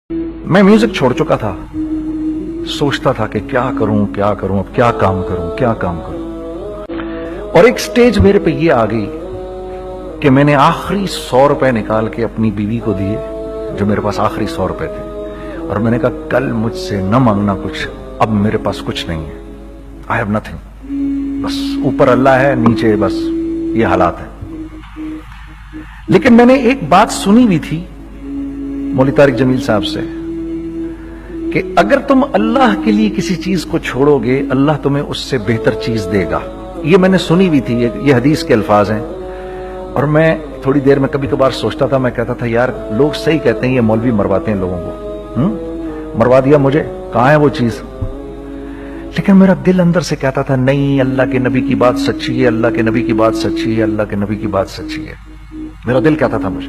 मैं म्यूजिक छोड़ चुका था, सोचता था कि क्या करूं, अब क्या काम करूं। और एक स्टेज मेरे पे ये आ गई कि मैंने आखिरी 100 रुपए निकाल के अपनी बीवी को दिए, जो मेरे पास आखिरी 100 रुपए थे, और मैंने कहा कल मुझसे न मांगना कुछ, अब मेरे पास कुछ नहीं है, आई हैव नथिंग, बस ऊपर अल्लाह है, नीचे बस ये हालात है। लेकिन मैंने एक बात सुनी भी थी मौलवी तारिक जमील साहब से कि अगर तुम अल्लाह के लिए किसी चीज को छोड़ोगे, अल्लाह तुम्हें उससे बेहतर चीज देगा। ये मैंने सुनी भी थी, ये हदीस के अल्फाज हैं। और मैं थोड़ी देर में कभी कभार सोचता था, मैं कहता था यार लोग सही कहते हैं, ये मौलवी मरवाते हैं लोगों को। मरवा दिया मुझे, कहां है वो चीज। लेकिन मेरा दिल अंदर से कहता था नहीं, अल्लाह के नबी की बात सच्ची है, अल्लाह के नबी की बात सच्ची है, अल्लाह के नबी की बात सच्ची है। मेरा दिल कहता था मुझे।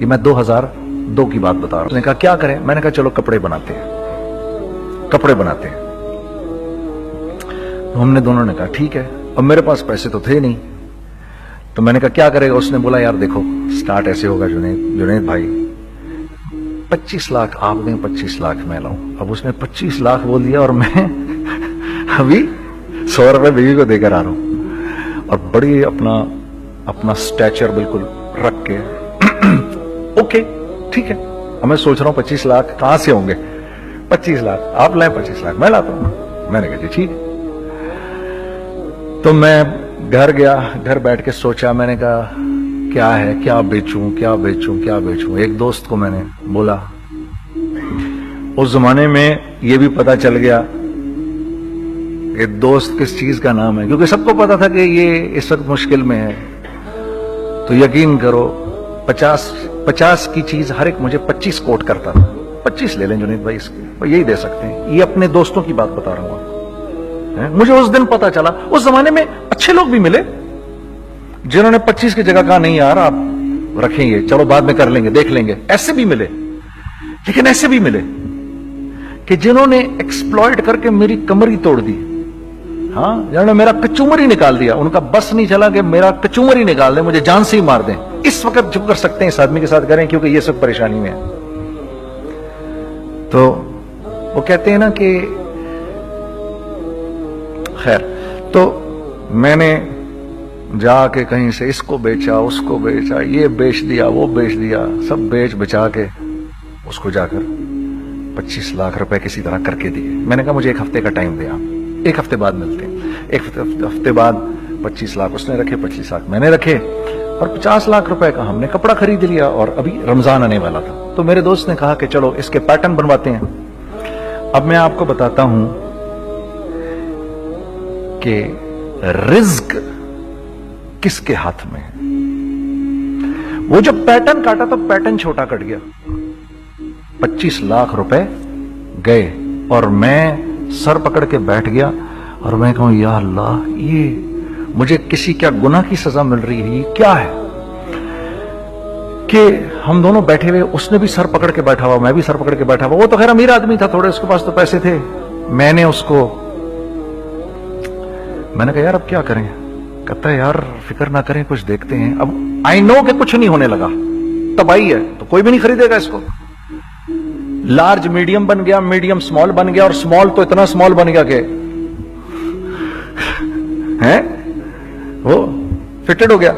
ये मैं 2002 की बात बता रहा हूं। उसने कहा क्या करें, मैंने कहा चलो कपड़े बनाते हैं। तो हमने दोनों ने कहा ठीक है। अब मेरे पास पैसे तो थे नहीं, तो मैंने कहा क्या करेगा। उसने बोला यार देखो स्टार्ट ऐसे होगा जुनैद भाई, 25 लाख आप दें, 25 लाख मैं लाऊं। अब उसने 25 लाख बोल दिया और मैं अभी 100 रुपए बीवी को देकर आ रहा हूं, और बड़ी अपना स्टैचर बिल्कुल रख के ओके ठीक है। अब मैं सोच रहा हूं 25 लाख कहां से होंगे, 25 लाख आप लाए, 25 लाख मैं लाता हूं। मैंने कहा जी ठीक है। तो मैं घर गया, घर बैठ के सोचा, मैंने कहा क्या है, क्या बेचूं। एक दोस्त को मैंने बोला, उस जमाने में ये भी पता चल गया ये दोस्त किस चीज का नाम है, क्योंकि सबको पता था कि ये इस वक्त मुश्किल में है। तो यकीन करो 50 की चीज हर एक मुझे 25 कोट करता था। 25 ले लें जुनैद भाई, इसके यही दे सकते हैं। ये अपने दोस्तों की बात बता रहा हूं आपको। मुझे उस दिन पता चला, उस जमाने में अच्छे लोग भी मिले जिन्होंने 25 की जगह कहा नहीं यार आप रखेंगे, चलो बाद में कर लेंगे, देख लेंगे। ऐसे भी मिले, लेकिन ऐसे भी मिले कि जिन्होंने एक्सप्लॉइट करके मेरी कमर ही तोड़ दी। हाँ, जिन्होंने मेरा कचूमर ही निकाल दिया। उनका बस नहीं चला कि मेरा कचूमर ही निकाल दें, मुझे जान से ही मार दें। इस वक्त जो कर सकते हैं इस आदमी के साथ करें, क्योंकि ये सब परेशानी में है। तो वो कहते हैं ना कि खैर, तो मैंने जाके कहीं से इसको बेचा, उसको बेचा, ये बेच दिया, वो बेच दिया, सब बेच बचा के उसको जाकर 25 लाख रुपए किसी तरह करके दिए। मैंने कहा मुझे 1 हफ्ते का टाइम दिया, 1 हफ्ते बाद मिलते हैं। 1 हफ्ते बाद 25 लाख उसने रखे, 25 लाख मैंने रखे, और 50 लाख रुपए का हमने कपड़ा खरीद लिया। और अभी रमजान आने वाला था, तो मेरे दोस्त ने कहा कि चलो इसके पैटर्न बनवाते हैं। अब मैं आपको बताता हूं कि रिज्क किसके हाथ में है। वो जब पैटर्न काटा तो पैटर्न छोटा कट गया, 25 लाख रुपए गए, और मैं सर पकड़ के बैठ गया और मैं कहूं या अल्लाह, ये मुझे किसी क्या गुनाह की सजा मिल रही है, ये क्या है। कि हम दोनों बैठे हुए, उसने भी सर पकड़ के बैठा हुआ, मैं भी सर पकड़ के बैठा हुआ। वो तो खैर अमीर आदमी था थोड़े, उसके पास तो पैसे थे। मैंने कहा यार अब क्या करें। कहता है यार फिक्र ना करें, कुछ देखते हैं। अब आई नो कि कुछ नहीं होने लगा, तबाही है, तो कोई भी नहीं खरीदेगा इसको। लार्ज मीडियम बन गया, मीडियम स्मॉल बन गया, और स्मॉल तो इतना स्मॉल बन गया कि है वो फिटेड हो गया।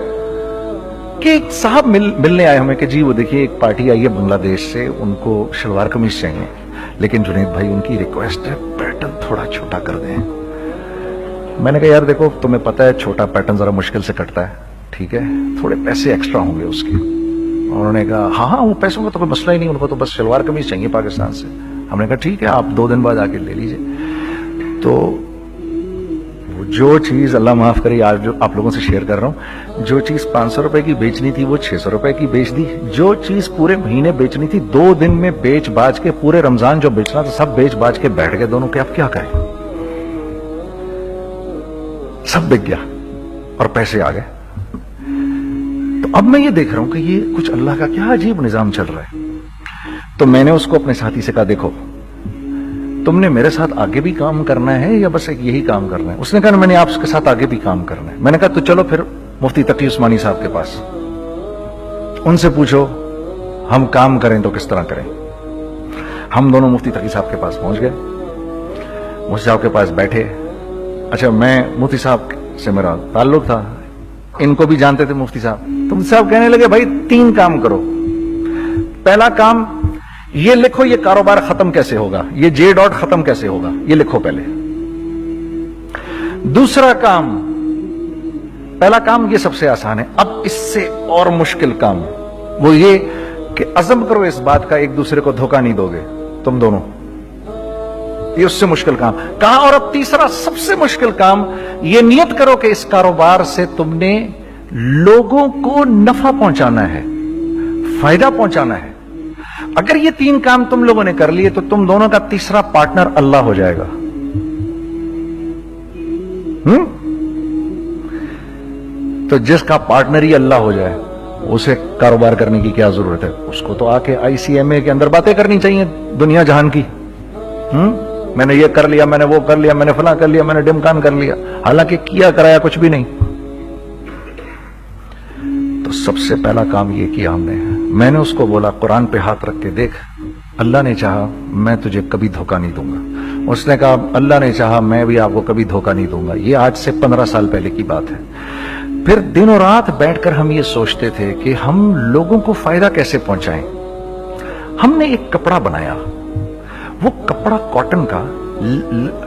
कि एक साहब मिलने आए हमें कि जी वो देखिए एक पार्टी आई है बांग्लादेश से, उनको शलवार कमीज चाहिए, लेकिन जुनैद भाई उनकी रिक्वेस्ट है पैटर्न थोड़ा छोटा कर दें। मैंने कहा यार देखो तुम्हें पता है छोटा पैटर्न जरा मुश्किल से कटता है, ठीक है, थोड़े पैसे एक्स्ट्रा होंगे उसके। उन्होंने कहा हाँ वो पैसों का तो कोई मसला ही नहीं, उनको तो बस शलवार कमीज चाहिए पाकिस्तान से। हमने कहा ठीक है आप 2 दिन बाद आके ले लीजिए। तो वो जो चीज अल्लाह माफ करे आज जो आप लोगों से शेयर कर रहा हूं, जो चीज 500 रुपए की बेचनी थी वो 600 रुपए की बेच दी। जो चीज पूरे महीने बेचनी थी 2 दिन में बेच बाज के, पूरे रमजान जो बेचना था सब बेच बाज के बैठ गए दोनों के। अब क्या करें, सब बिक गया और पैसे आ गए। तो अब मैं ये देख रहा हूं कि ये कुछ अल्लाह का क्या अजीब निजाम चल रहा है। तो मैंने उसको अपने साथी से कहा देखो तुमने मेरे साथ आगे भी काम करना है या बस एक यही काम करना है। उसने कहा मैंने आपके साथ आगे भी काम करना है। मैंने कहा तो चलो फिर मुफ्ती तकी उस्मानी साहब के पास, उनसे पूछो हम काम करें तो किस तरह करें। हम दोनों मुफ्ती तकी साहब के पास पहुंच गए, मुफ्ती साहब के पास बैठे। अच्छा, मैं मुफ्ती साहब से मेरा ताल्लुक था, इनको भी जानते थे मुफ्ती साहब। तो मुफ्ती साहब कहने लगे, भाई 3 काम करो। पहला काम ये लिखो, ये कारोबार खत्म कैसे होगा, ये जे डॉट खत्म कैसे होगा, ये लिखो पहले। दूसरा काम, पहला काम ये सबसे आसान है, अब इससे और मुश्किल काम वो ये कि अज़म करो इस बात का एक दूसरे को धोखा नहीं दोगे तुम दोनों, ये उससे मुश्किल काम कहा। और अब तीसरा सबसे मुश्किल काम, ये नियत करो कि इस कारोबार से तुमने लोगों को नफा पहुंचाना है, फायदा पहुंचाना है। अगर ये 3 काम तुम लोगों ने कर लिए तो तुम दोनों का तीसरा पार्टनर अल्लाह हो जाएगा। तो जिसका पार्टनर ही अल्लाह हो जाए उसे कारोबार करने की क्या जरूरत है, उसको तो आके ICMA के अंदर बातें करनी चाहिए दुनिया जहान की। मैंने ये कर लिया, मैंने वो कर लिया, मैंने फला कर लिया, मैंने डिमकान कर लिया, हालांकि किया कराया कुछ भी नहीं। तो सबसे पहला काम ये किया हमने, मैंने उसको बोला कुरान पे हाथ रख के देख, अल्लाह ने चाहा मैं तुझे कभी धोखा नहीं दूंगा। उसने कहा अल्लाह ने चाहा मैं भी आपको कभी धोखा नहीं दूंगा। ये आज से 15 साल पहले की बात है। फिर दिनों रात बैठकर हम ये सोचते थे कि हम लोगों को फायदा कैसे पहुंचाएं। हमने एक कपड़ा बनाया, वो कपड़ा कॉटन का।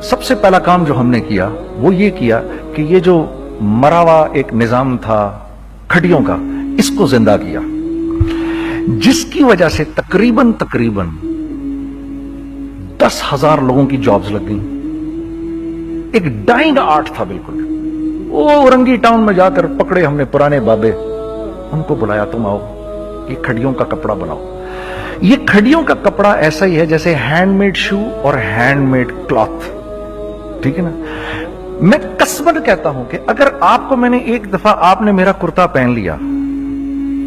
सबसे पहला काम जो हमने किया वो ये किया कि ये जो मरा हुआ एक निजाम था खटियों का, इसको जिंदा किया, जिसकी वजह से तकरीबन 10,000 लोगों की जॉब्स लग गई। एक डाइंग आर्ट था बिल्कुल। वो रंगी टाउन में जाकर पकड़े हमने पुराने बाबे, उनको बुलाया, तुम आओ ये खड़ियों का कपड़ा बनाओ। ये खड़ियों का कपड़ा ऐसा ही है जैसे हैंडमेड शू और हैंडमेड क्लॉथ, ठीक है ना। मैं कसमन कहता हूं कि अगर आपको मैंने एक दफा, आपने मेरा कुर्ता पहन लिया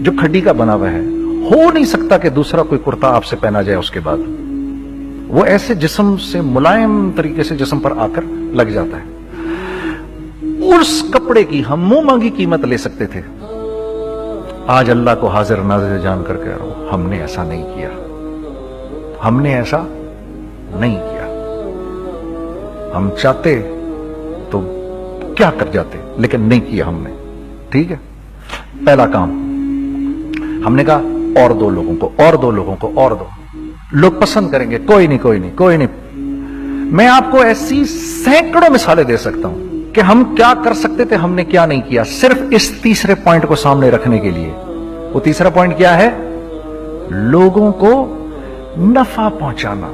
जो खड्डी का बना हुआ है, हो नहीं सकता कि दूसरा कोई कुर्ता आपसे पहना जाए उसके बाद। वो ऐसे जिस्म से मुलायम तरीके से जिस्म पर आकर लग जाता है। उस कपड़े की हम मुंह मांगी कीमत ले सकते थे। आज अल्लाह को हाजिर नाज़िर जान कर कह रहा हूं, हमने ऐसा नहीं किया, हमने ऐसा नहीं किया। हम चाहते तो क्या कर जाते, लेकिन नहीं किया हमने, ठीक है। पहला काम हमने कहा और 2 लोगों को, और 2 लोगों को, और 2 लोग पसंद करेंगे, कोई नहीं कोई नहीं कोई नहीं। मैं आपको ऐसी सैकड़ों मिसालें दे सकता हूं कि हम क्या कर सकते थे, हमने क्या नहीं किया, सिर्फ इस तीसरे पॉइंट को सामने रखने के लिए। वो तीसरा पॉइंट क्या है? लोगों को नफा पहुंचाना।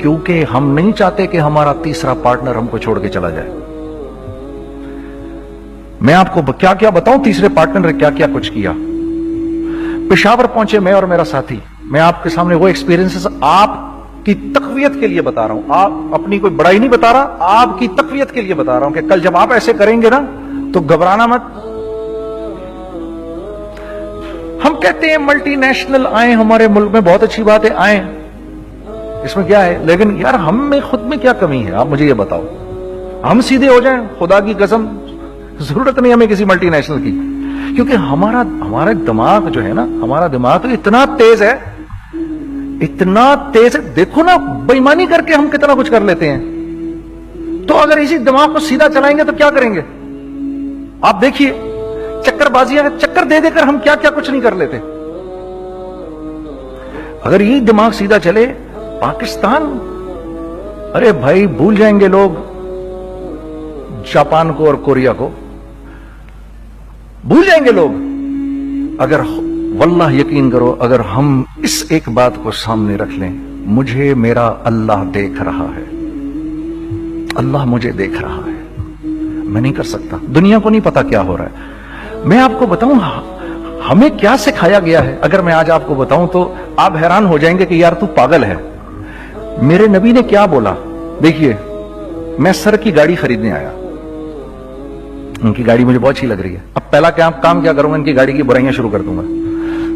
क्योंकि हम नहीं चाहते कि हमारा तीसरा पार्टनर हमको छोड़ के चला जाए। मैं आपको क्या क्या बताऊं, तीसरे पार्टनर ने क्या क्या कुछ किया। पेशावर पहुंचे मैं और मेरा साथी, मैं आपके सामने वो एक्सपीरियंसेस आपकी तकवीयत के लिए बता रहा हूं, आप अपनी कोई बड़ाई नहीं बता रहा, आपकी तकवीयत के लिए बता रहा हूं कि कल जब आप ऐसे करेंगे ना तो घबराना मत। हम कहते हैं मल्टीनेशनल आए हमारे मुल्क में, बहुत अच्छी बात है, आए, इसमें क्या है, लेकिन यार हम में खुद में क्या कमी है, आप मुझे ये बताओ। हम सीधे हो जाएं, खुदा की कसम जरूरत नहीं हमें किसी मल्टीनेशनल की, क्योंकि हमारा दिमाग जो है ना, हमारा दिमाग तो इतना तेज है, इतना तेज है। देखो ना, बेईमानी करके हम कितना कुछ कर लेते हैं। तो अगर इसी दिमाग को सीधा चलाएंगे तो क्या करेंगे आप देखिए, चक्करबाजियां, चक्कर दे देकर हम क्या क्या कुछ नहीं कर लेते। अगर यही दिमाग सीधा चले, पाकिस्तान, अरे भाई भूल जाएंगे लोग जापान को और कोरिया को, भूल जाएंगे लोग। अगर वल्लाह यकीन करो, अगर हम इस एक बात को सामने रख लें, मुझे मेरा अल्लाह देख रहा है, अल्लाह मुझे देख रहा है, मैं नहीं कर सकता। दुनिया को नहीं पता क्या हो रहा है। मैं आपको बताऊं हमें क्या सिखाया गया है, अगर मैं आज आपको बताऊं तो आप हैरान हो जाएंगे कि यार तू पागल है। मेरे नबी ने क्या बोला, देखिए, मैं सर की गाड़ी खरीदने आया, उनकी गाड़ी मुझे बहुत अच्छी लग रही है। अब पहला काम क्या करूंगा, इनकी गाड़ी की बुराइयां शुरू कर दूंगा।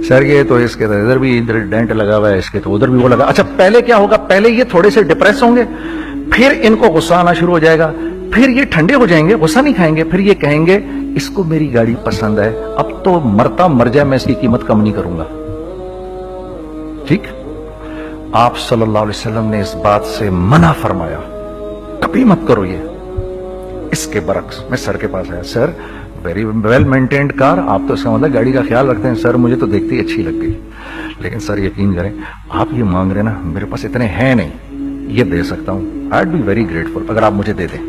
सर ये तो इसके तो इधर भी इधर डेंट लगा हुआ है, इसके तो उधर भी वो लगा। अच्छा, पहले क्या होगा, पहले ये थोड़े से डिप्रेस होंगे, फिर इनको गुस्सा आना शुरू हो जाएगा, फिर ये ठंडे हो जाएंगे, गुस्सा नहीं खाएंगे, फिर ये कहेंगे इसको मेरी गाड़ी पसंद है, अब तो मरता मर जाए मैं इसकी कीमत कम नहीं करूंगा। ठीक, आप सल्लल्लाहु अलैहि वसल्लम ने इस बात से मना फरमाया, कभी मत करो ये। इसके बरक्स मैं सर के पास आया, sir very well maintained car, आप तो इसका मतलब गाड़ी का ख्याल रखते हैं। सर मुझे तो देखते ही अच्छी लग गई, लेकिन सर यकीन करें आप ये मांग रहे ना, मेरे पास इतने हैं नहीं, ये दे सकता हूं, आई बी वेरी ग्रेटफुल अगर आप मुझे दे दें।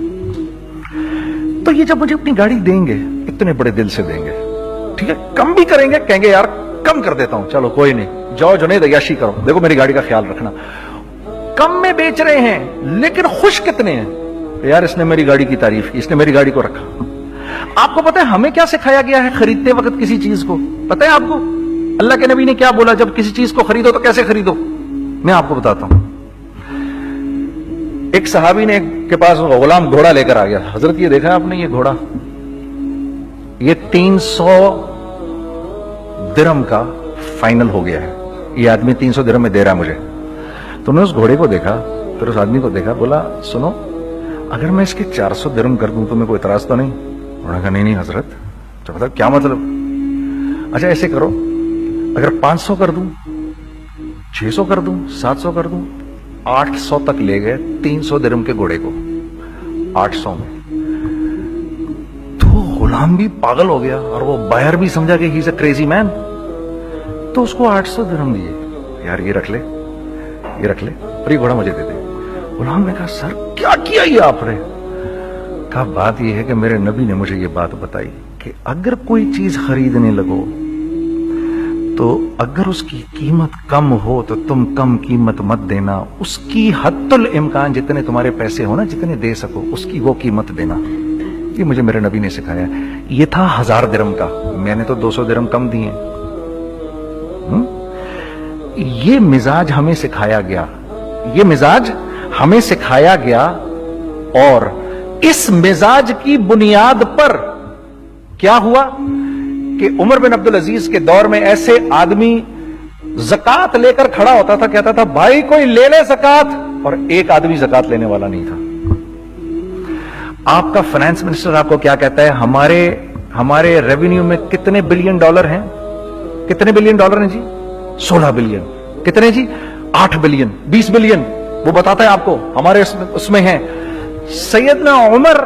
तो ये जब मुझे अपनी गाड़ी देंगे, इतने बड़े दिल से देंगे, ठीक है, कम भी करेंगे, कहेंगे यार कम कर देता हूं, चलो कोई नहीं, जाओ जुनैद अय्याशी करो, देखो मेरी गाड़ी का ख्याल रखना। कम में बेच रहे हैं लेकिन खुश कितने हैं, यार इसने मेरी गाड़ी की तारीफ की, इसने मेरी गाड़ी को रखा। आपको पता है हमें क्या सिखाया गया है खरीदते वक्त किसी चीज को? पता है आपको अल्लाह के नबी ने क्या बोला, जब किसी चीज को खरीदो तो कैसे खरीदो? मैं आपको बताता हूं। एक सहाबी ने के पास गुलाम घोड़ा लेकर आ गया, हजरत ये देखा आपने ये घोड़ा, ये 300 दिरहम का फाइनल हो गया है, ये आदमी 300 दिरहम में दे रहा है मुझे। तो उन्होंने उस घोड़े को देखा, फिर उस आदमी को देखा, बोला सुनो अगर मैं इसके 400 दिरहम कर दूं तो मेरे को इतराज तो नहीं? उन्होंने कहा नहीं हजरत। तो मतलब क्या मतलब? अच्छा ऐसे करो, अगर 500 कर दूं, 600 कर दूं, 700 कर दूं, 800 तक ले गए 300 दिरहम के घोड़े को, 800 में। तो गुलाम भी पागल हो गया और वो बायर भी समझा कि he is a crazy man, तो उसको 800 दिरहम दिए, यार ये रख ले, ये रख ले, और ये घोड़ा मुझे दे दे। गुलाम ने कहा सर क्या किया ये आपने? कहा बात ये है कि मेरे नबी ने मुझे ये बात बताई कि अगर कोई चीज खरीदने लगो तो अगर उसकी कीमत कम हो तो तुम कम कीमत मत देना, उसकी हद्दुल इम्कान जितने तुम्हारे पैसे हो ना, जितने दे सको उसकी वो कीमत देना। ये मुझे मेरे नबी ने सिखाया। ये था 1000 दिरहम का, मैंने तो 200 दिरहम कम दिए। ये मिजाज हमें सिखाया गया, ये मिजाज हमें सिखाया गया, और इस मिजाज की बुनियाद पर क्या हुआ कि उमर बिन अब्दुल अजीज के दौर में ऐसे आदमी ज़कात लेकर खड़ा होता था, कहता था भाई कोई ले ले ज़कात, और एक आदमी ज़कात लेने वाला नहीं था। आपका फाइनेंस मिनिस्टर आपको क्या कहता है, हमारे रेवेन्यू में कितने बिलियन डॉलर हैं? कितने बिलियन डॉलर हैं जी? 16 बिलियन। कितने जी? 8 बिलियन, 20 बिलियन, वो बताता है आपको हमारे उसमें है। सैयदना उमर,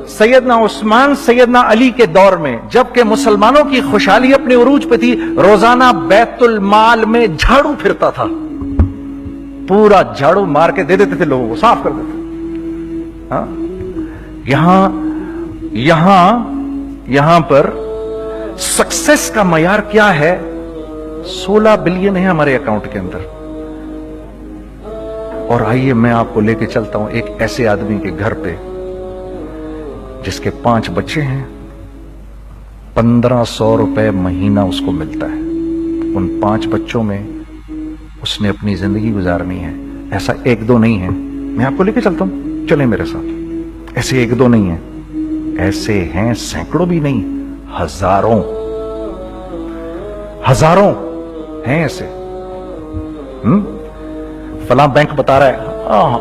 सैयदना उस्मान, सैयदना अली के दौर में, जबकि मुसलमानों की खुशहाली अपने उरूज पे थी, रोजाना बैतुल माल में झाड़ू फिरता था, पूरा झाड़ू मार के दे देते थे लोगों को, साफ कर देते। हाँ? यहां पर सक्सेस का मयार क्या है? 16 बिलियन है हमारे अकाउंट के अंदर। और आइए मैं आपको लेके चलता हूं एक ऐसे आदमी के घर पे जिसके 5 बच्चे हैं, 1500 रुपए महीना उसको मिलता है। उन 5 बच्चों में उसने अपनी जिंदगी गुजारनी है। ऐसा 1-2 नहीं है, मैं आपको लेके चलता हूं, चले मेरे साथ। ऐसे 1-2 नहीं है, ऐसे हैं सैकड़ों भी नहीं, हजारों हैं ऐसे। फला बैंक बता रहा है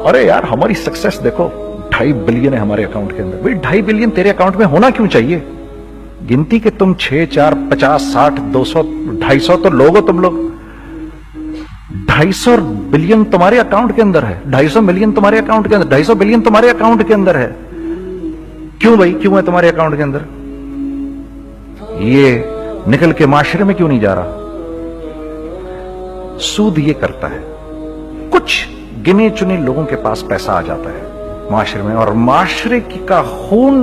अरे यार हमारी सक्सेस देखो, 2.5 बिलियन है हमारे अकाउंट के अंदर। भाई 2.5 बिलियन तेरे अकाउंट में होना क्यों चाहिए? गिनती के तुम 6, 4, 50, 60, 200, 250 तो लोग हो तुम लोग। 250 बिलियन तुम्हारे अकाउंट के अंदर है, 250 मिलियन तुम्हारे अकाउंट के अंदर, 250 बिलियन तुम्हारे अकाउंट के अंदर है। क्यों भाई, क्यों है तुम्हारे अकाउंट के अंदर? ये निकल के माशरे में क्यों नहीं जा रहा? सूद ये करता है, कुछ गिने चुने लोगों के पास पैसा आ जाता है माशरे में, और माशरे का खून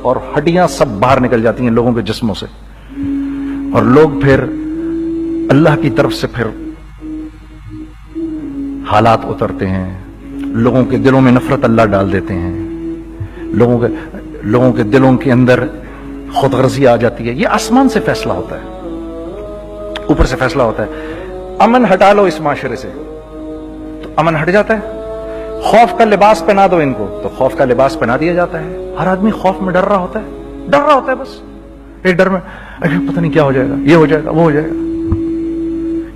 और हड्डियां सब बाहर निकल जाती हैं लोगों के जिस्मों से, और लोग फिर अल्लाह की तरफ से फिर हालात उतरते हैं, लोगों के दिलों में नफरत अल्लाह डाल देते हैं, लोगों के दिलों के अंदर खुदगर्जी आ जाती है। ये आसमान से फैसला होता है, ऊपर से फैसला होता है। अमन हटा लो इस माशरे से तो अमन हट जाता है। खौफ का लिबास पहना दो इनको तो खौफ का लिबास पहना दिया जाता है। हर आदमी खौफ में डर रहा होता है, बस एक डर में, अरे पता नहीं क्या हो जाएगा, ये हो जाएगा, वो हो जाएगा।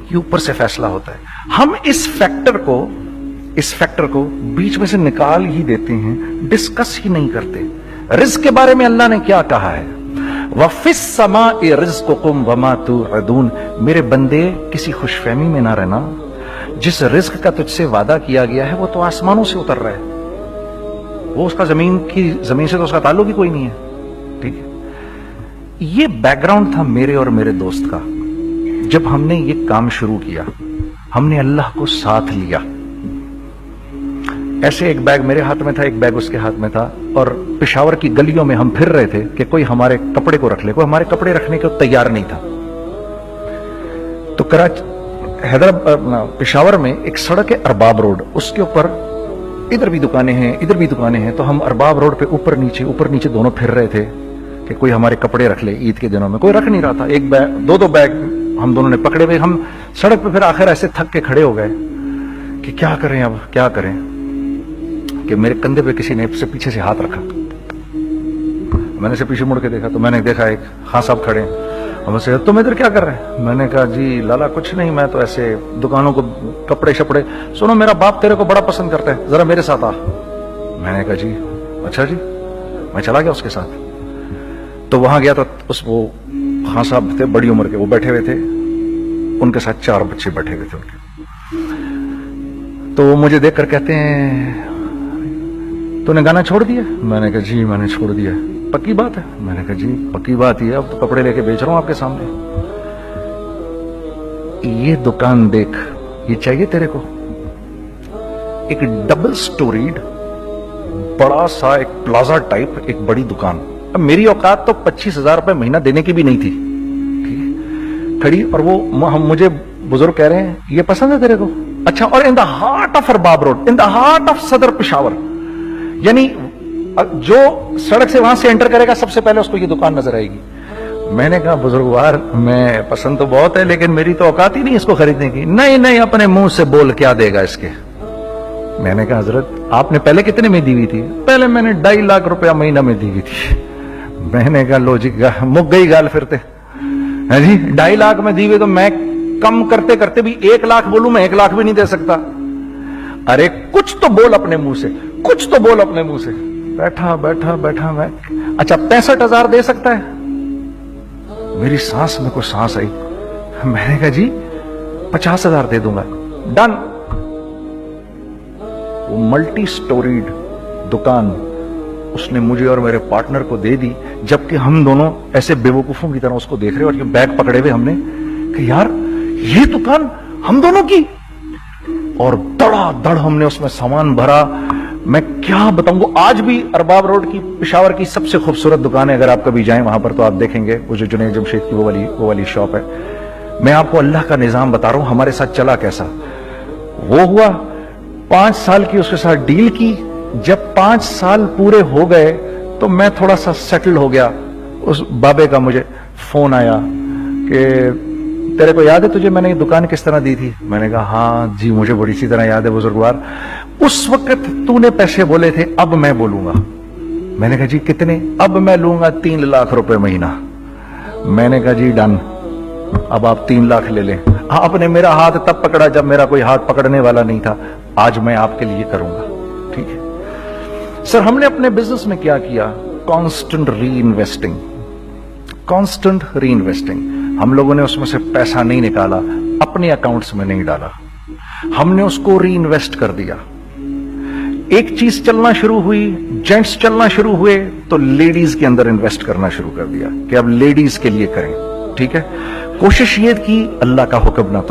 ये ऊपर से फैसला होता है। हम इस फैक्टर को बीच में से निकाल ही देते हैं, डिस्कस ही नहीं करते। रिज्क के बारे में अल्लाह ने क्या कहा है? वफिस समाए रिज़्क़ुकुम वमा तुअदून। मेरे बंदे किसी खुशफहमी में ना रहना जिस रिस्क का तुझसे वादा किया गया है वो तो आसमानों से उतर रहा है, वो उसका जमीन से तो उसका ताल्लुक ही कोई नहीं है। ठीक है, ये बैकग्राउंड था मेरे और मेरे दोस्त का। जब हमने ये काम शुरू किया, हमने अल्लाह को साथ लिया। ऐसे एक बैग मेरे हाथ में था, एक बैग उसके हाथ में था, और पेशावर की गलियों में हम फिर रहे थे कि कोई हमारे कपड़े को रख ले। कोई हमारे कपड़े रखने को तैयार नहीं था। तो हैदराबाद पेशावर में एक सड़क है अरबाब रोड, उसके ऊपर इधर भी दुकानें हैं, इधर भी दुकानें हैं। तो हम अरबाब रोड पे ऊपर नीचे दोनों फिर रहे थे कि कोई हमारे कपड़े रख ले। ईद के दिनों में कोई रख नहीं रहा था। एक बैग, दो बैग हम दोनों ने पकड़े हुए। हम सड़क पे फिर आखिर ऐसे थक के खड़े हो गए कि क्या करें, अब क्या करें, कि मेरे कंधे पे किसी ने से पीछे से हाथ रखा। मैंने से पीछे मुड़ के देखा तो मैंने देखा एक खां साहब खड़े हैं। हमसे, तुम इधर क्या कर रहे हैं? मैंने कहा, जी लाला कुछ नहीं, मैं तो ऐसे दुकानों को कपड़े शपड़े। सुनो, मेरा बाप तेरे को बड़ा पसंद करता है, जरा मेरे साथ आ। मैंने कहा, जी अच्छा जी। मैं चला गया उसके साथ। तो वहां गया तो वो खां साहब थे, बड़ी उम्र के, वो बैठे हुए थे, उनके साथ 4 बच्चे बैठे हुए थे उनके। तो वो मुझे देखकर कहते हैं, तूने गाना छोड़ दिया? मैंने कहा, जी मैंने छोड़ दिया। पक्की बात है? मैंने कहा, जी पक्की बात ही है, अब तो कपड़े लेके बेच रहा हूं आपके सामने। ये दुकान देख, ये चाहिए तेरे को? एक डबल स्टोरीड बड़ा सा एक प्लाजा टाइप एक बड़ी दुकान। अब मेरी औकात तो 25,000 रुपए महीना देने की भी नहीं थी, ठीक है, खड़ी। और वो मुझे बुजुर्ग कह रहे हैं, ये पसंद है तेरे को? अच्छा, और in the heart of Arbab road, in the heart of सदर पेशावर, यानी जो सड़क से वहां से एंटर करेगा सबसे पहले उसको ये दुकान नजर आएगी। मैंने कहा, बुजुर्गवार, मैं पसंद तो बहुत है लेकिन मेरी तो औकात ही नहीं इसको खरीदने की। नहीं, अपने मुंह से बोल, क्या देगा इसके? मैंने कहा, हजरत आपने पहले कितने में दी हुई थी? पहले मैंने 2.5 लाख रुपया महीना में दी हुई थी। मैंने कहा, लो जी, मुक गई गाल फिरते है जी। 2.5 लाख में दी हुई तो मैं कम करते करते भी 1 लाख बोलूं, मैं 1 लाख भी नहीं दे सकता। अरे कुछ तो बोल अपने मुंह से, कुछ तो बोल अपने मुंह से। बैठा मैं, अच्छा 65,000 दे सकता है? मेरी सांस में कुछ सांस आई। मैंने कहा, जी 50,000 दे दूंगा, डन। वो मल्टी स्टोरीड दुकान उसने मुझे और मेरे पार्टनर को दे दी, जबकि हम दोनों ऐसे बेवकूफों की तरह उसको देख रहे और ये बैग पकड़े हुए हमने कि यार ये दुकान हम दोनों की। और धड़ाधड़ हमने उसमें सामान भरा। मैं क्या बताऊं, आज भी अरबाब रोड की पेशावर की सबसे खूबसूरत दुकान है। अगर आप कभी जाएं वहां पर तो आप देखेंगे, वो जो जुनैद जमशेद की वो वाली शॉप है। मैं आपको अल्लाह का निजाम बता रहा हूं हमारे साथ चला कैसा। वो हुआ 5 साल की उसके साथ डील की। जब 5 साल पूरे हो गए तो मैं थोड़ा सा सेटल हो गया। उस बाबे का मुझे फोन आया कि तेरे को याद है तुझे मैंने ये दुकान किस तरह दी थी? मैंने कहा, हाँ जी मुझे बड़ी सी तरह याद है बुजुर्गवार। उस वक्त तूने पैसे बोले थे, अब मैं बोलूंगा। मैंने कहा, जी कितने? अब मैं लूंगा 3 लाख रुपए महीना। मैंने कहा, जी डन, अब आप 3 लाख ले लें। आपने मेरा हाथ तब पकड़ा जब मेरा कोई हाथ पकड़ने वाला नहीं था। आज मैं आपके लिए करूंगा, ठीक है। सर, हमने अपने बिजनेस में क्या किया? कांस्टेंट री इन्वेस्टिंग, कांस्टेंट री इन्वेस्टिंग। हम लोगों ने उसमें से पैसा नहीं निकाला, अपने अकाउंट्स में नहीं डाला, हमने उसको री इन्वेस्ट कर दिया। एक चीज चलना शुरू हुई, जेंट्स चलना शुरू हुए, तो लेडीज के अंदर इन्वेस्ट करना शुरू कर दिया कि अब लेडीज के लिए करें, ठीक है। कोशिश ये की अल्लाह का हुक्म ना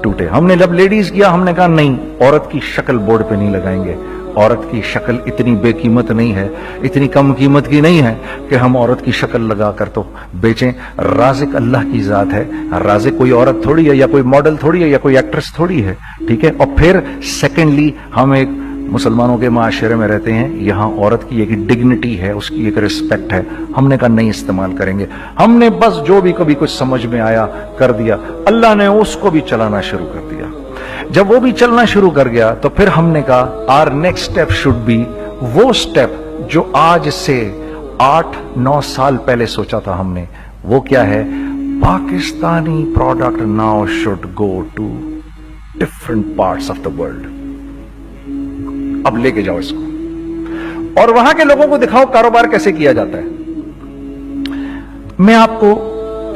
टूटे। हमने जब लेडीज किया, हमने कहा नहीं, औरत की शक्ल बोर्ड पे नहीं लगाएंगे। औरत की शक्ल इतनी बेकीमत नहीं है, इतनी कम कीमत की नहीं है कि हम औरत की शक्ल लगाकर तो बेचें। राज़िक अल्लाह की जात है, राज़िक कोई औरत थोड़ी है, या कोई मॉडल थोड़ी है, या कोई एक्ट्रेस थोड़ी है, ठीक है। और फिर सेकेंडली, हम एक मुसलमानों के माशरे में रहते हैं, यहाँ औरत की एक डिग्निटी है, उसकी एक रिस्पेक्ट है। हमने कहा नहीं इस्तेमाल करेंगे। हमने बस जो भी कभी कुछ समझ में आया कर दिया। अल्लाह ने उसको भी चलाना शुरू कर दिया। जब वो भी चलना शुरू कर गया तो फिर हमने कहा our next step should be वो स्टेप जो आज से 8-9 साल पहले सोचा था हमने। वो क्या है? Pakistani product now should go to different parts of the world. अब लेके जाओ इसको और वहां के लोगों को दिखाओ कारोबार कैसे किया जाता है। मैं आपको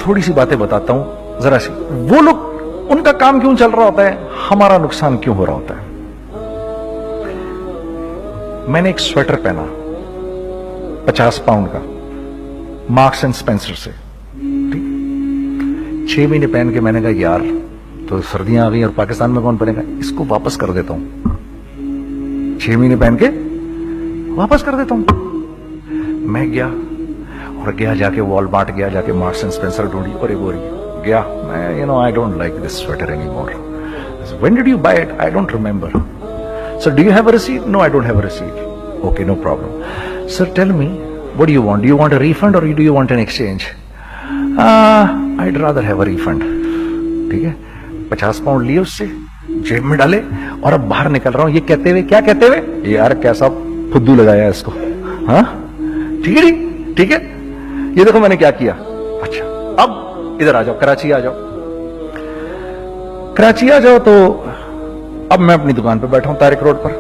थोड़ी सी बातें बताता हूं, जरा सी। वो लोग उनका काम क्यों चल रहा होता है, हमारा नुकसान क्यों हो रहा होता है। मैंने एक स्वेटर पहना 50 पाउंड का, मार्क्स एंड स्पेंसर से, ठीक। 6 महीने पहन के मैंने कहा यार तो सर्दियां आ गई और पाकिस्तान में कौन पहनेगा, इसको वापस कर देता हूं। 6 महीने पहन के वापस कर देता हूं। मैं गया जाके वॉलमार्ट गया, जाके मार्क्स एंड स्पेंसर ढूंढी और एक बोरी गया। मैं I don't like this sweater any more. When did you buy it, I don't remember. Sir do you have a receipt, no I don't have a receipt. Okay no problem. Sir tell me what do you want a refund और do you want an exchange. I'd rather have a refund। ठीक है, 50 pound लिए उससे, जेब में डाले और अब बाहर निकल रहा हूं, ये कहते हुए, क्या कहते हुए, यार कैसा फुद्दू लगाया इसको। हाँ ठीक है जी, ठीक है, ये देखो मैंने क्या किया। अच्छा अब इधर आ जाओ, कराची आ जाओ। कराची आ जाओ तो अब मैं अपनी दुकान पे बैठा हूं तारिक रोड पर।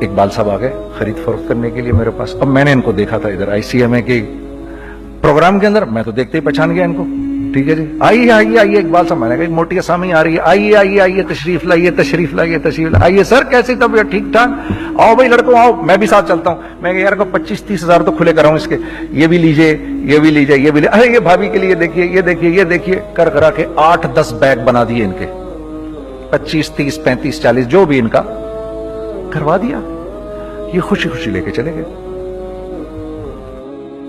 इकबाल साहब आ गए खरीद फरोख्त करने के लिए मेरे पास। अब मैंने इनको देखा था इधर ICMA के प्रोग्राम के अंदर, मैं तो देखते ही पहचान गया इनको। ठीक है जी, आइए आइए आइए इकबाल साहब, मैंने कहा मोटी आसामी आ रही है, आइए आइए आइए, तशरीफ लाइए तशरीफ लाइए तशरीफ लाइए। आइए सर कैसी तबीयत, ठीक ठाक, आओ भाई लड़कों आओ, मैं भी साथ चलता हूँ। मैं यार को 25-30 हजार तो खुले कराऊं इसके, ये भी लीजिए ये भी लीजिए ये भी लीजिए, अरे ये भाभी के लिए देखिए ये देखिए ये देखिए, कर करा के 8-10 बैग बना दिए इनके, 25, 30, 35, 40 जो भी इनका करवा दिया। ये खुशी खुशी लेके चले गए।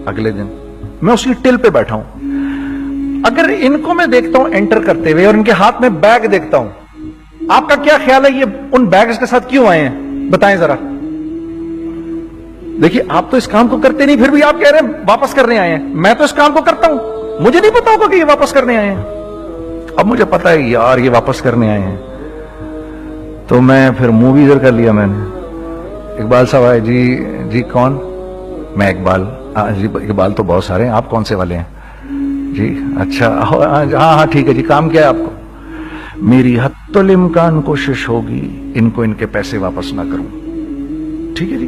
अगले दिन मैं उसकी टिल पे बैठा हूं। अगर इनको मैं देखता हूं एंटर करते हुए और इनके हाथ में बैग देखता हूं, आपका क्या ख्याल है ये उन बैग्स के साथ क्यों आए हैं, बताएं जरा। देखिए आप तो इस काम को करते नहीं, फिर भी आप कह रहे हैं वापस करने आए हैं। मैं तो इस काम को करता हूं, मुझे नहीं पता होगा कि ये वापस करने आए हैं। अब मुझे पता है यार ये वापस करने आए हैं, तो मैं फिर मुंह भी इधर कर लिया मैंने। इकबाल साहब आए, जी कौन, मैं इकबाल। जी इकबाल तो बहुत सारे हैं, आप कौन से वाले हैं जी, अच्छा हाँ हाँ ठीक है जी, काम क्या है आपको। मेरी हत्तुल इम्कान कोशिश होगी इनको इनके पैसे वापस ना करूं, ठीक है जी।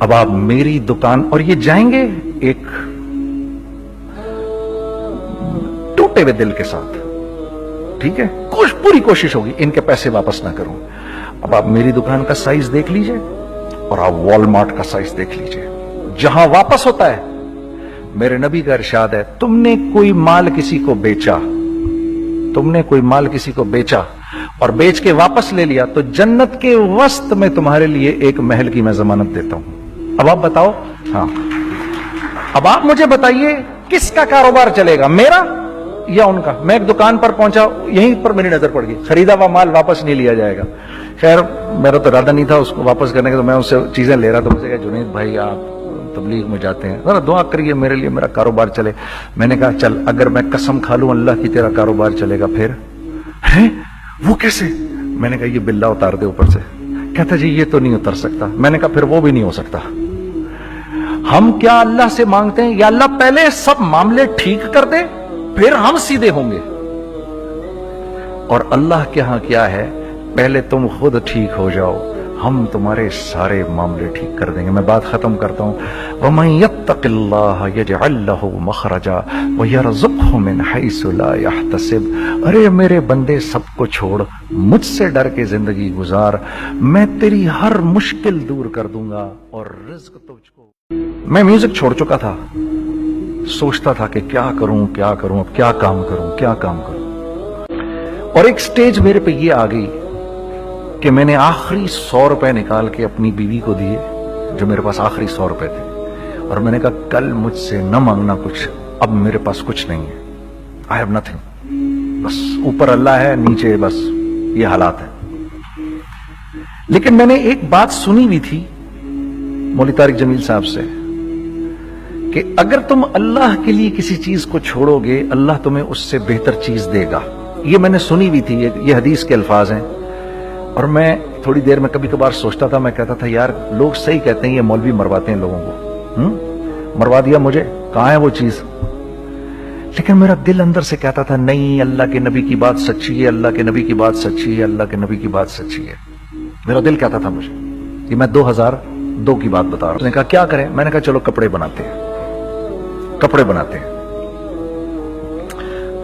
अब आप मेरी दुकान, और ये जाएंगे एक टूटे हुए दिल के साथ, ठीक है, पूरी कोशिश होगी इनके पैसे वापस ना करूं। अब आप मेरी दुकान का साइज देख लीजिए और आप वॉलमार्ट का साइज देख लीजिए, जहां वापस होता है। मेरे नबी का इरशाद है, तुमने कोई माल किसी को बेचा, तुमने कोई माल किसी को बेचा और बेच के वापस ले लिया, तो जन्नत के वस्त में तुम्हारे लिए एक महल की मैं जमानत देता हूं। अब आप बताओ, हाँ अब आप मुझे बताइए किसका कारोबार चलेगा, मेरा या उनका। मैं एक दुकान पर पहुंचा, यहीं पर मेरी नजर पड़ गई, खरीदा हुआ माल वापस नहीं लिया जाएगा। खैर मेरा तो इरादा नहीं था उसको वापस करने का, तो मैं उससे चीजें ले रहा था। मुझे कहा जुनैद भाई आप तबलीग में जाते हैं, जरा दुआ करिए मेरे लिए, मेरा कारोबार चले। मैंने कहा चल अगर मैं कसम खा लूं अल्लाह की तेरा कारोबार चलेगा, फिर है वो कैसे। मैंने कहा ये बिल्ला उतार दे ऊपर से। कहता जी ये तो नहीं उतर सकता। मैंने कहा फिर वो भी नहीं हो सकता। हम क्या अल्लाह से मांगते हैं, या अल्लाह पहले सब मामले ठीक कर दे फिर हम सीधे होंगे, और अल्लाह के यहां क्या है, पहले तुम खुद ठीक हो जाओ, हम तुम्हारे सारे मामले ठीक कर देंगे। मैं बात खत्म करता हूं। वमन यत्तकिल्लाह यजअल लहु मखरजा व यरज़ुक़हु मिन हैसु ला यहतसिब। अरे मेरे बंदे सबको छोड़, मुझसे डर के जिंदगी गुजार, मैं तेरी हर मुश्किल दूर कर दूंगा और रिज़्क तुझको। मैं म्यूजिक छोड़ चुका था, सोचता था कि क्या करूं अब क्या काम करूं। और एक स्टेज मेरे पे ये आ गई कि मैंने आखिरी 100 रुपए निकाल के अपनी बीवी को दिए, जो मेरे पास आखिरी 100 रुपए थे, और मैंने कहा कल मुझसे न मांगना कुछ, अब मेरे पास कुछ नहीं है, आई हैव नथिंग, बस ऊपर अल्लाह है, नीचे बस ये हालात है। लेकिन मैंने एक बात सुनी हुई थी मौलवी तारिक जमील साहब से कि अगर तुम अल्लाह के लिए किसी चीज को छोड़ोगे, अल्लाह तुम्हें उससे बेहतर चीज देगा। ये मैंने सुनी हुई थी, ये हदीस के अल्फाज हैं। और मैं थोड़ी देर में कभी कभार सोचता था, मैं कहता था यार लोग सही कहते हैं, ये मौलवी मरवाते हैं लोगों को। मरवा दिया मुझे, कहां है वो चीज। लेकिन मेरा दिल अंदर से कहता था नहीं, अल्लाह के नबी की बात सच्ची है, अल्लाह के नबी की बात सच्ची है, अल्लाह के नबी की बात सच्ची है। मेरा दिल कहता था मुझे। ये मैं 2002 की बात बता रहा हूं। उसने कहा क्या करें, मैंने कहा चलो कपड़े बनाते हैं।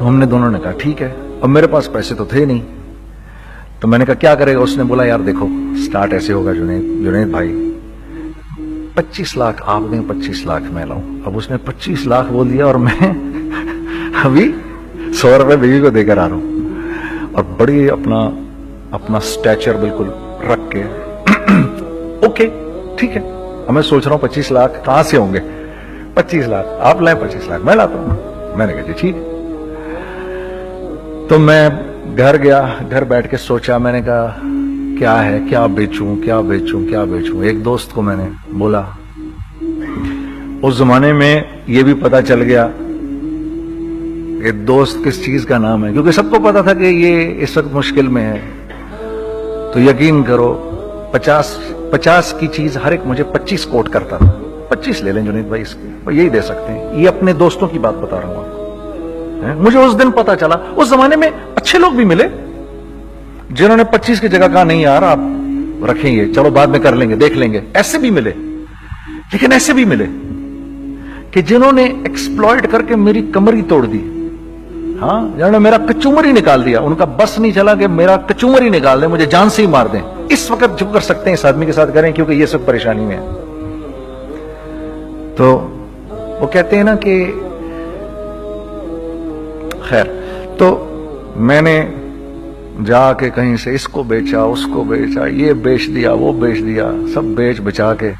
हमने दोनों ने कहा ठीक है, अब मेरे पास पैसे तो थे नहीं, तो मैंने कहा क्या करेगा। उसने बोला यार देखो स्टार्ट ऐसे होगा जुनैद भाई, 25 लाख आप दें 25 लाख मैं लाऊं। अब उसने 25 लाख बोल दिया और मैं अभी 100 रुपए बीवी को देकर आ रहा हूं और बड़ी अपना स्टैचर बिल्कुल रख के ओके ठीक है। अब मैं सोच रहा हूं 25 लाख कहां से होंगे, 25 लाख आप लाए 25 लाख मैं लाता हूं। मैंने कहा जी ठीक है। तो मैं घर गया, घर बैठ के सोचा, मैंने कहा क्या है, क्या बेचूं क्या बेचूं क्या बेचूं। एक दोस्त को मैंने बोला, उस जमाने में ये भी पता चल गया ये दोस्त किस चीज का नाम है, क्योंकि सबको पता था कि ये इस वक्त मुश्किल में है। तो यकीन करो 50 की चीज हर एक मुझे 25 कोट करता था। 25 ले लें जुनैद भाई इसके, यही दे सकते हैं। ये अपने दोस्तों की बात बता रहा हूं आपको। मुझे उस दिन पता चला, उस जमाने में अच्छे लोग भी मिले जिन्होंने 25 की जगह कहा नहीं यार आप रखेंगे, चलो बाद में कर लेंगे देख लेंगे। ऐसे भी मिले, लेकिन ऐसे भी मिले कि जिन्होंने एक्सप्लॉइट करके मेरी कमर ही तोड़ दी। हाँ, जिन्होंने मेरा कचूमर ही निकाल दिया। उनका बस नहीं चला कि मेरा कचूमर ही निकाल दें, मुझे जान से ही मार दें। इस वक्त जो कर सकते हैं इस आदमी के साथ करें, क्योंकि ये सब परेशानी में है। तो वो कहते हैं ना कि खैर, तो मैंने जाके कहीं से इसको बेचा उसको बेचा, ये बेच दिया वो बेच दिया, सब बेच बचा के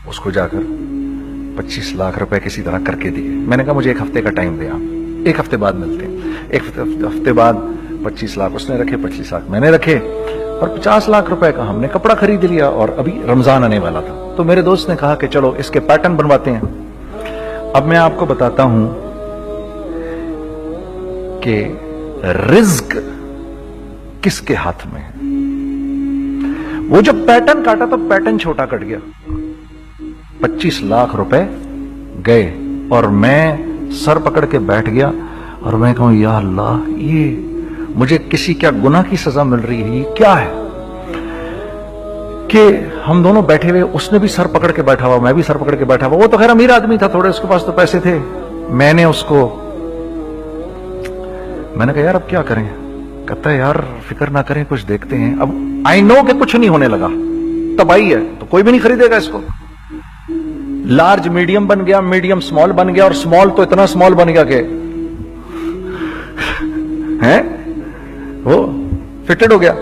उसको जाकर 25 लाख रुपए किसी तरह करके दिए। मैंने कहा मुझे 1 हफ्ते का टाइम दे, आप 1 हफ्ते बाद मिलते हैं। 1 हफ्ते बाद 25 लाख उसने रखे, 25 लाख मैंने रखे और 50 लाख रुपए का हमने कपड़ा खरीद लिया। और अभी रमजान आने वाला था, तो मेरे दोस्त ने कहा कि चलो इसके पैटर्न बनवाते हैं। अब मैं आपको बताता हूं कि रिज्क किसके हाथ में है। वो जब पैटर्न काटा तो पैटर्न छोटा कट गया, 25 लाख रुपए गए और मैं सर पकड़ के बैठ गया और मैं कहूं या अल्लाह, ये मुझे किसी क्या गुनाह की सजा मिल रही है, ये क्या है। कि हम दोनों बैठे हुए, उसने भी सर पकड़ के बैठा हुआ, मैं भी सर पकड़ के बैठा हुआ। वो तो खैर अमीर आदमी था थोड़े, उसके पास तो पैसे थे। मैंने कहा यार अब क्या करें। कहता है यार फिक्र ना करें, कुछ देखते हैं। अब आई नो कि कुछ नहीं होने लगा, तबाही है, तो कोई भी नहीं खरीदेगा इसको। लार्ज मीडियम बन गया, मीडियम स्मॉल बन गया, और स्मॉल तो इतना स्मॉल बन गया कि है वो फिटेड हो गया।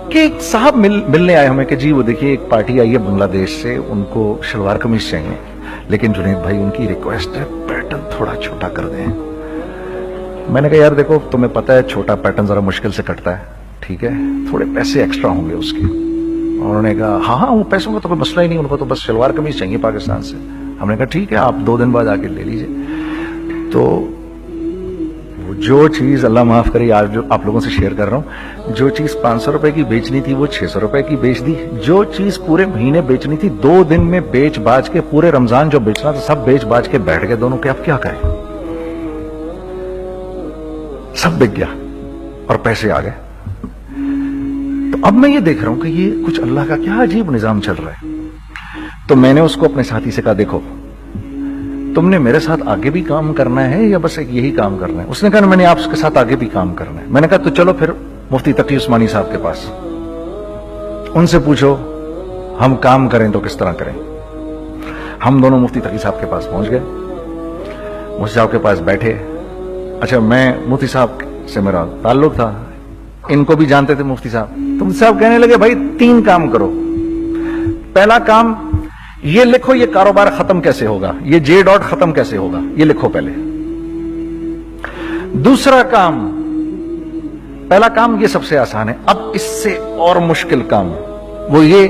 कि एक साहब मिलने आए हमें कि जी वो देखिए एक पार्टी आई है बांग्लादेश से, उनको शलवार कमीज चाहिए, लेकिन जुनैद भाई उनकी रिक्वेस्ट है पैटर्न थोड़ा छोटा कर दें। मैंने कहा यार देखो तुम्हें पता है छोटा पैटर्न जरा मुश्किल से कटता है, ठीक है, थोड़े पैसे एक्स्ट्रा होंगे उसके। उन्होंने कहा हाँ वो पैसों का तो कोई मसला ही नहीं, उनको तो बस शलवार कमीज चाहिए पाकिस्तान से। हमने कहा ठीक है आप 2 दिन बाद आके ले लीजिए। तो जो चीज अल्लाह माफ करे आज जो आप लोगों से शेयर कर रहा हूं, जो चीज 500 रुपए की बेचनी थी वो 600 रुपए की बेच दी। जो चीज पूरे महीने बेचनी थी 2 दिन में बेच बाज के, पूरे रमजान जो बेचना था सब बेच बाज के बैठ गए दोनों के। अब क्या करें, सब बिक गया और पैसे आ गए। तो अब मैं ये देख रहा हूं कि ये कुछ अल्लाह का क्या अजीब निजाम चल रहा है। तो मैंने उसको अपने साथी से कहा देखो तुमने मेरे साथ आगे भी काम करना है या बस एक यही काम करना है। उसने कहा मैंने आपके साथ आगे भी काम करना है। मैंने कहा तो चलो फिर मुफ्ती तकी उस्मानी साहब के पास, उनसे पूछो हम काम करें तो किस तरह करें। हम दोनों मुफ्ती तकी साहब के पास पहुंच गए, मुफ्ती साहब के पास बैठे। अच्छा मैं मुफ्ती साहब से मेरा ताल्लुक था, इनको भी जानते थे मुफ्ती साहब। तो मुफ्ती साहब कहने लगे भाई 3 काम करो। पहला काम ये लिखो ये कारोबार खत्म कैसे होगा, ये जे डॉट खत्म कैसे होगा, ये लिखो पहले। दूसरा काम, पहला काम ये सबसे आसान है, अब इससे और मुश्किल काम वो ये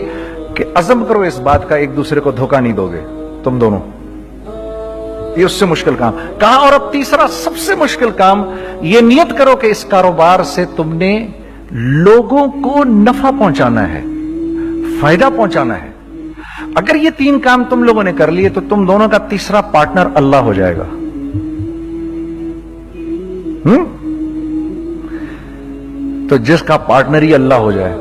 कि अज़म करो इस बात का एक दूसरे को धोखा नहीं दोगे तुम दोनों, ये उससे मुश्किल काम कहा। और अब तीसरा सबसे मुश्किल काम, ये नियत करो कि इस कारोबार से तुमने लोगों को नफा पहुंचाना है, फायदा पहुंचाना है। अगर ये 3 काम तुम लोगों ने कर लिए तो तुम दोनों का तीसरा पार्टनर अल्लाह हो जाएगा। तो जिसका पार्टनर ही अल्लाह हो जाए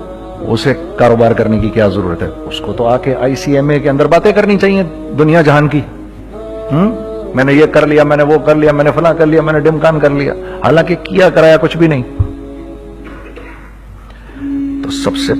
उसे कारोबार करने की क्या जरूरत है, उसको तो आके ICMA के अंदर बातें करनी चाहिए दुनिया जहान की। میں نے یہ کر لیا, میں نے وہ کر لیا, میں نے فلاں کر لیا, میں نے ڈمکان کر لیا, حالانکہ کیا کرایا کچھ بھی نہیں. تو سب سے